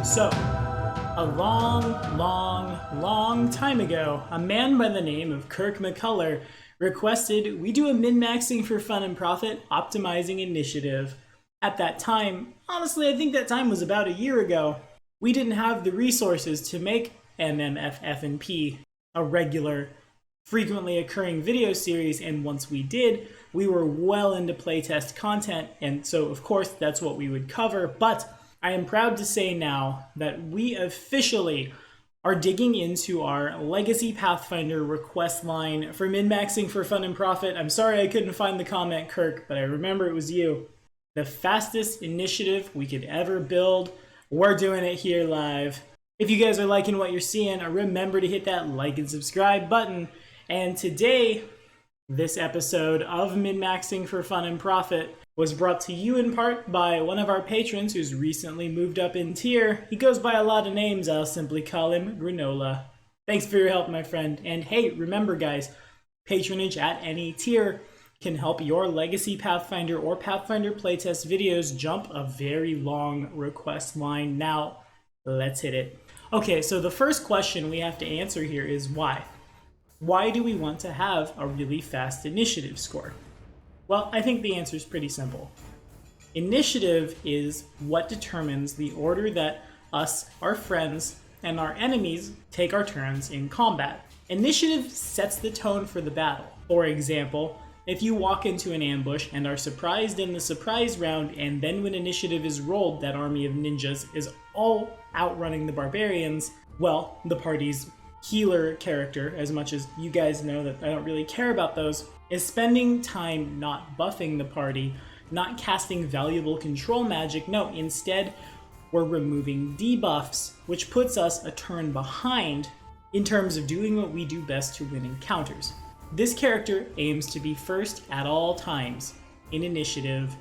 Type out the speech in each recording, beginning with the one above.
So, a long time ago, a man by the name of Kirk McCullough requested we do a min-maxing for fun and profit optimizing initiative. At that time, honestly, I think that time was about a year ago, we didn't have the resources to make MMFF&P a regular, frequently occurring video series, and once we did, we were well into playtest content, and so of course that's what we would cover. But I am proud to say now that we officially are digging into our Legacy Pathfinder request line for min-maxing for fun and profit. I'm sorry I couldn't find the comment, Kirk, but I remember it was you. The fastest initiative we could ever build. We're doing it here live. If you guys are liking what you're seeing, remember to hit that like and subscribe button. And today, this episode of Min-Maxing for Fun and Profit was brought to you in part by one of our patrons who's recently moved up in tier. He goes by a lot of names, I'll simply call him Granola. Thanks for your help, my friend. And hey, remember guys, patronage at any tier can help your Legacy Pathfinder or Pathfinder playtest videos jump a very long request line. Now, let's hit it. Okay, so the first question we have to answer here is why? Why do we want to have a really fast initiative score? Well, I think the answer is pretty simple. Initiative is what determines the order that us, our friends, and our enemies take our turns in combat. Initiative sets the tone for the battle. For example, if you walk into an ambush and are surprised in the surprise round, and then when initiative is rolled, that army of ninjas is all outrunning the barbarians, well, the party's healer character, as much as you guys know that I don't really care about those, is spending time not buffing the party, not casting valuable control magic. No, instead, we're removing debuffs, which puts us a turn behind in terms of doing what we do best to win encounters. This character aims to be first at all times in initiative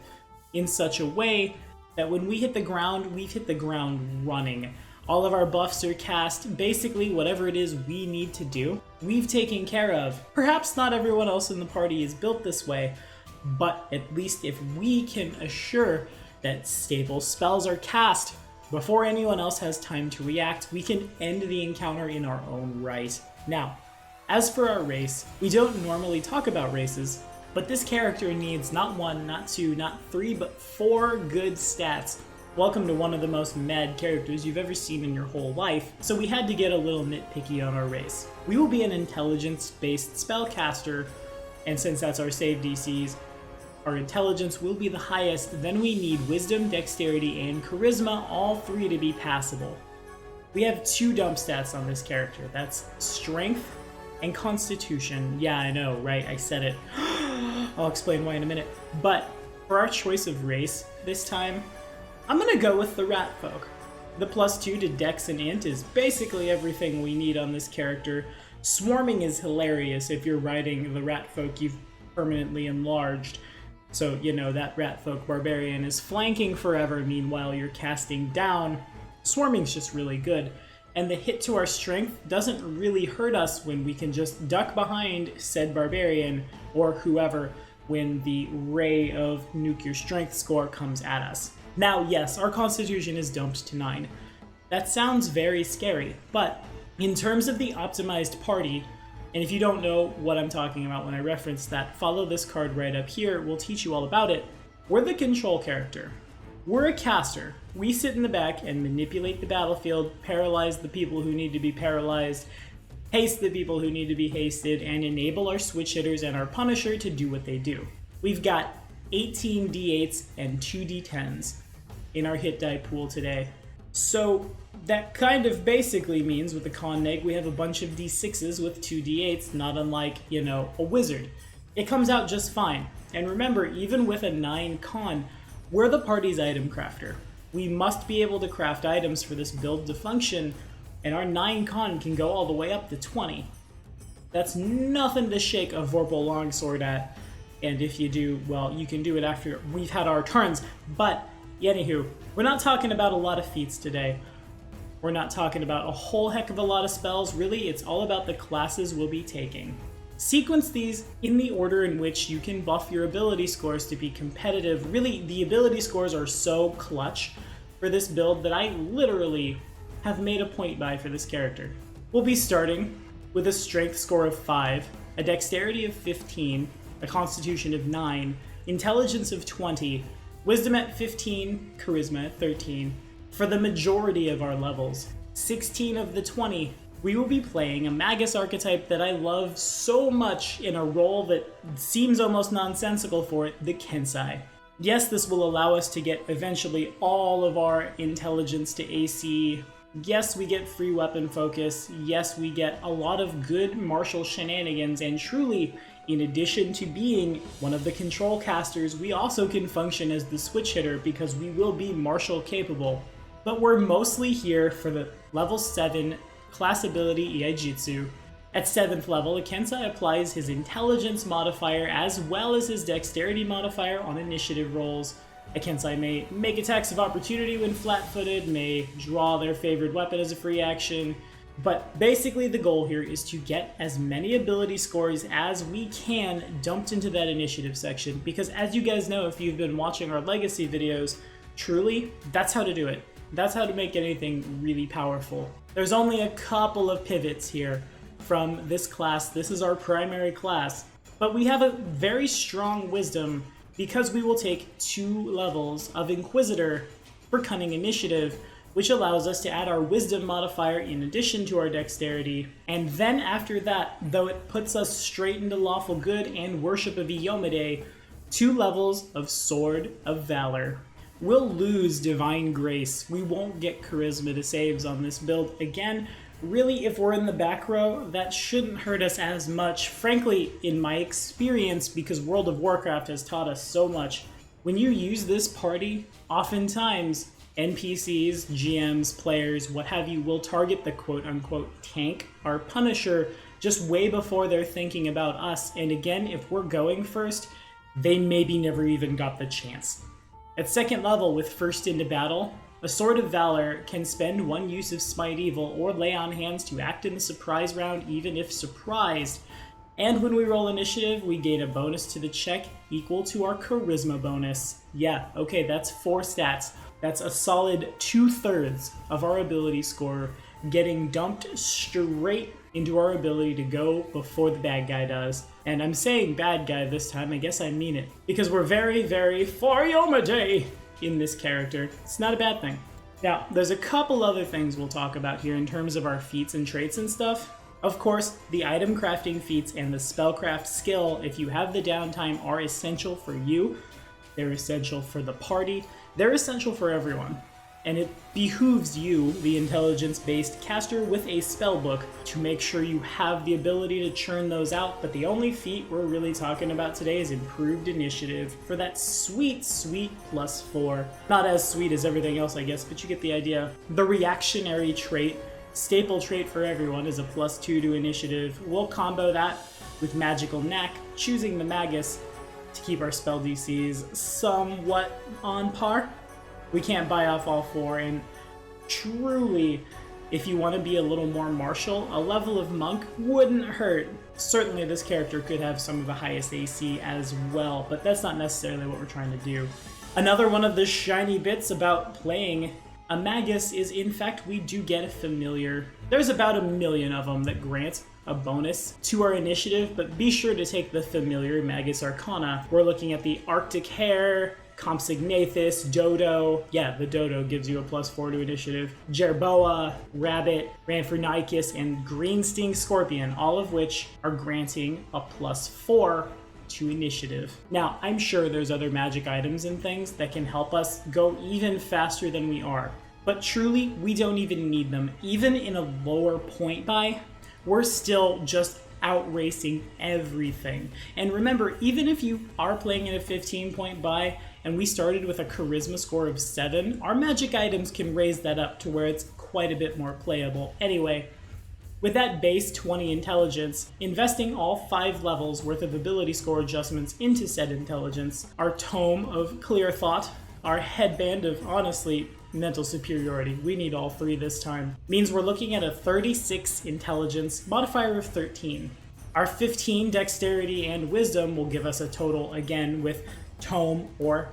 in such a way that when we hit the ground, we've hit the ground running. All of our buffs are cast, basically whatever it is we need to do, we've taken care of. Perhaps not everyone else in the party is built this way, but at least if we can assure that stable spells are cast before anyone else has time to react, we can end the encounter in our own right. Now, as for our race, we don't normally talk about races, but this character needs not one, not two, not three, but 4 good stats. Welcome to one of the most mad characters you've ever seen in your whole life, so we had to get a little nitpicky on our race. We will be an intelligence-based spellcaster, and since that's our save DCs, our intelligence will be the highest, then we need wisdom, dexterity, and charisma, all 3 to be passable. We have 2 dump stats on this character. That's strength and constitution. Yeah, I know, right? I said it. I'll explain why in a minute. But for our choice of race this time, I'm gonna go with the rat folk. The +2 to dex and int is basically everything we need on this character. Swarming is hilarious if you're riding the rat folk you've permanently enlarged. So, you know, that rat folk barbarian is flanking forever, meanwhile you're casting down. Swarming's just really good. And the hit to our strength doesn't really hurt us when we can just duck behind said barbarian or whoever when the ray of nuke your strength score comes at us. Now, yes, our constitution is dumped to 9. That sounds very scary, but in terms of the optimized party, and if you don't know what I'm talking about when I reference that, follow this card right up here, we'll teach you all about it. We're the control character. We're a caster. We sit in the back and manipulate the battlefield, paralyze the people who need to be paralyzed, haste the people who need to be hasted, and enable our switch hitters and our punisher to do what they do. We've got 18 d8s and 2 d10s in our hit die pool today. So that kind of basically means with the con neg we have a bunch of d6s with 2 d8s, not unlike, you know, a wizard. It comes out just fine. And remember, even with a 9 con, we're the party's item crafter. We must be able to craft items for this build to function, and our 9 con can go all the way up to 20. That's nothing to shake a Vorpal longsword at, and if you do, well, you can do it after we've had our turns. But anywho, we're not talking about a lot of feats today. We're not talking about a whole heck of a lot of spells. Really, it's all about the classes we'll be taking. Sequence these in the order in which you can buff your ability scores to be competitive. Really, the ability scores are so clutch for this build that I literally have made a point by for this character. We'll be starting with a strength score of 5, a dexterity of 15, a constitution of 9, intelligence of 20, wisdom at 15, charisma at 13. For the majority of our levels, 16 of the 20, we will be playing a Magus archetype that I love so much in a role that seems almost nonsensical for it, the Kensei. Yes, this will allow us to get eventually all of our intelligence to AC. Yes, we get free weapon focus. Yes, we get a lot of good martial shenanigans, and truly, in addition to being one of the control casters, we also can function as the switch hitter because we will be martial capable. But we're mostly here for the level 7 class ability Iaijutsu. At 7th level, a Kensei applies his intelligence modifier as well as his dexterity modifier on initiative rolls. A Kensei may make attacks of opportunity when flat-footed, may draw their favored weapon as a free action, but basically the goal here is to get as many ability scores as we can dumped into that initiative section, because as you guys know if you've been watching our legacy videos, truly, that's how to do it. That's how to make anything really powerful. There's only a couple of pivots here from this class. This is our primary class, but we have a very strong wisdom because we will take 2 levels of Inquisitor for Cunning Initiative, which allows us to add our wisdom modifier in addition to our dexterity. And then after that, though it puts us straight into Lawful Good and Worship of Iyomide, 2 levels of Sword of Valor. We'll lose Divine Grace. We won't get Charisma to saves on this build. Again, really, if we're in the back row, that shouldn't hurt us as much. Frankly, in my experience, because World of Warcraft has taught us so much, when you use this party, oftentimes NPCs, GMs, players, what have you, will target the quote-unquote tank, our Punisher, just way before they're thinking about us. And again, if we're going first, they maybe never even got the chance. At 2nd level, with First into Battle, a Sword of Valor can spend 1 use of Smite Evil or Lay on Hands to act in the surprise round even if surprised. And when we roll initiative, we gain a bonus to the check equal to our Charisma bonus. Yeah, okay, that's 4 stats. That's a solid 2/3 of our ability score getting dumped straight into our ability to go before the bad guy does. And I'm saying bad guy this time, I guess I mean it, because we're very, very for Iyomide in this character. It's not a bad thing. Now, there's a couple other things we'll talk about here in terms of our feats and traits and stuff. Of course, the item crafting feats and the spellcraft skill, if you have the downtime, are essential for you. They're essential for the party. They're essential for everyone. And it behooves you, the intelligence-based caster with a spellbook, to make sure you have the ability to churn those out. But the only feat we're really talking about today is improved initiative for that sweet, sweet +4. Not as sweet as everything else, I guess, but you get the idea. The reactionary trait, staple trait for everyone, is a +2 to initiative. We'll combo that with Magical Knack, choosing the Magus to keep our spell DCs somewhat on par. We can't buy off all 4, and truly, if you want to be a little more martial, a level of Monk wouldn't hurt. Certainly this character could have some of the highest AC as well, but that's not necessarily what we're trying to do. Another one of the shiny bits about playing a Magus is, in fact, we do get a familiar. There's about 1 million of them that grant a bonus to our initiative, but be sure to take the familiar Magus Arcana. We're looking at the Arctic Hare, Compsognathus, Dodo. Yeah, the Dodo gives you a +4 to initiative. Jerboa, Rabbit, Ranfurnicus, and Greensting Scorpion, all of which are granting a +4 to initiative. Now, I'm sure there's other magic items and things that can help us go even faster than we are, but truly, we don't even need them. Even in a lower point buy, we're still just outracing everything. And remember, even if you are playing in a 15-point buy and we started with a charisma score of 7, our magic items can raise that up to where it's quite a bit more playable. Anyway, with that base 20 intelligence, investing all 5 levels worth of ability score adjustments into said intelligence, our tome of clear thought, our headband of, honestly, mental superiority, we need all 3 this time, means we're looking at a 36 intelligence, modifier of 13. Our 15 dexterity and wisdom will give us a total, again, with tome or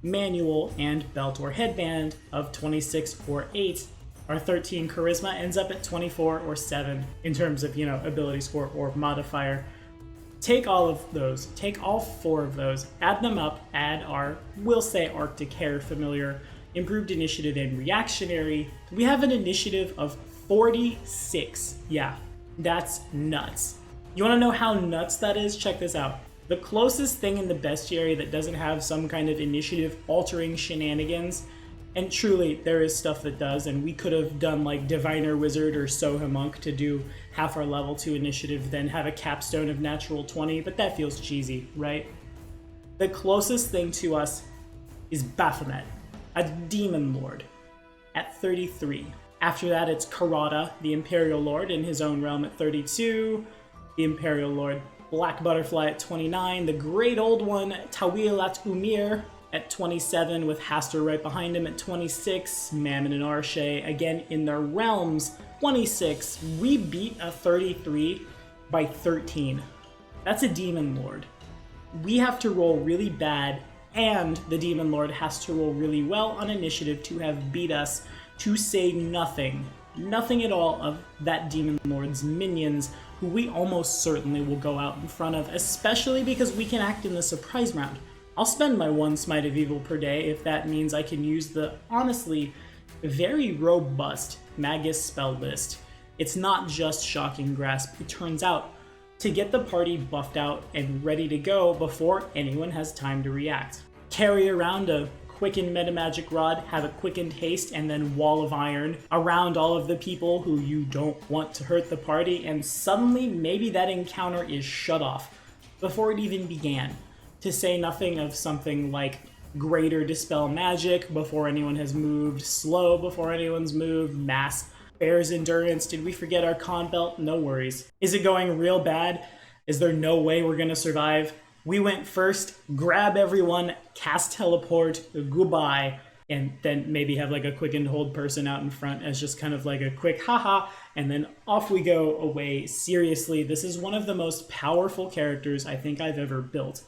manual, and belt or headband of 26 or 8. Our 13 charisma ends up at 24 or 7 in terms of, ability score or modifier. Take all of those, take all 4 of those, add them up, add our, we'll say, Arctic Hare familiar, improved initiative, and reactionary. We have an initiative of 46. Yeah, that's nuts. You want to know how nuts that is? Check this out. The closest thing in the bestiary that doesn't have some kind of initiative altering shenanigans, and truly there is stuff that does, and we could have done like Diviner Wizard or Soha Monk to do half our level 2 initiative, then have a capstone of natural 20, but that feels cheesy, right? The closest thing to us is Baphomet, a demon lord, at 33. After that, it's Karada, the Imperial Lord, in his own realm at 32. The Imperial Lord, Black Butterfly at 29. The Great Old One, Tawil at Umir at 27, with Hastur right behind him at 26. Mammon and Arshay, again in their realms, 26. We beat a 33 by 13. That's a Demon Lord. We have to roll really bad, and the Demon Lord has to roll really well on initiative to have beat us, to say nothing at all of that Demon Lord's minions, who we almost certainly will go out in front of, especially because we can act in the surprise round. I'll spend my 1 Smite of Evil per day if that means I can use the, honestly, very robust Magus spell list. It's not just Shocking Grasp. It turns out to get the party buffed out and ready to go before anyone has time to react. Carry around a quickened Metamagic Rod, have a quickened haste, and then Wall of Iron around all of the people who you don't want to hurt the party, and suddenly maybe that encounter is shut off before it even began. To say nothing of something like Greater Dispel Magic before anyone has moved, Slow before anyone's moved, Mass Bear's Endurance. Did we forget our Con Belt? No worries. Is it going real bad? Is there no way we're gonna survive? We went first, grab everyone, cast Teleport, goodbye, and then maybe have like a quick and hold person out in front as just kind of like a quick haha, and then off we go away. Seriously, this is one of the most powerful characters I think I've ever built.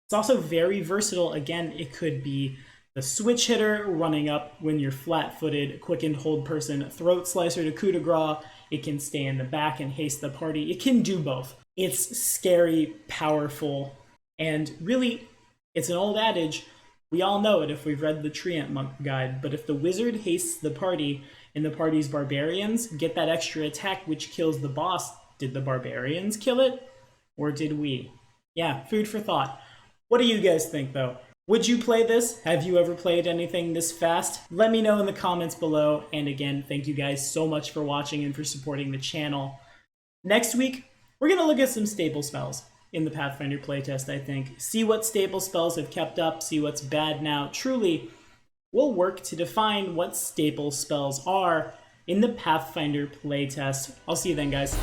It's also very versatile. Again, it could be the switch hitter running up when you're flat-footed, quick and hold person, throat slicer to coup de grace. It can stay in the back and haste the party. It can do both. It's scary, powerful, and really, it's an old adage. We all know it if we've read the Treant Monk guide, but if the wizard hastes the party and the party's barbarians get that extra attack which kills the boss, did the barbarians kill it? Or did we? Yeah, food for thought. What do you guys think though? Would you play this? Have you ever played anything this fast? Let me know in the comments below, and again, thank you guys so much for watching and for supporting the channel. Next week, we're going to look at some staple spells in the Pathfinder playtest, I think. See what staple spells have kept up, see what's bad now. Truly, we'll work to define what staple spells are in the Pathfinder playtest. I'll see you then, guys.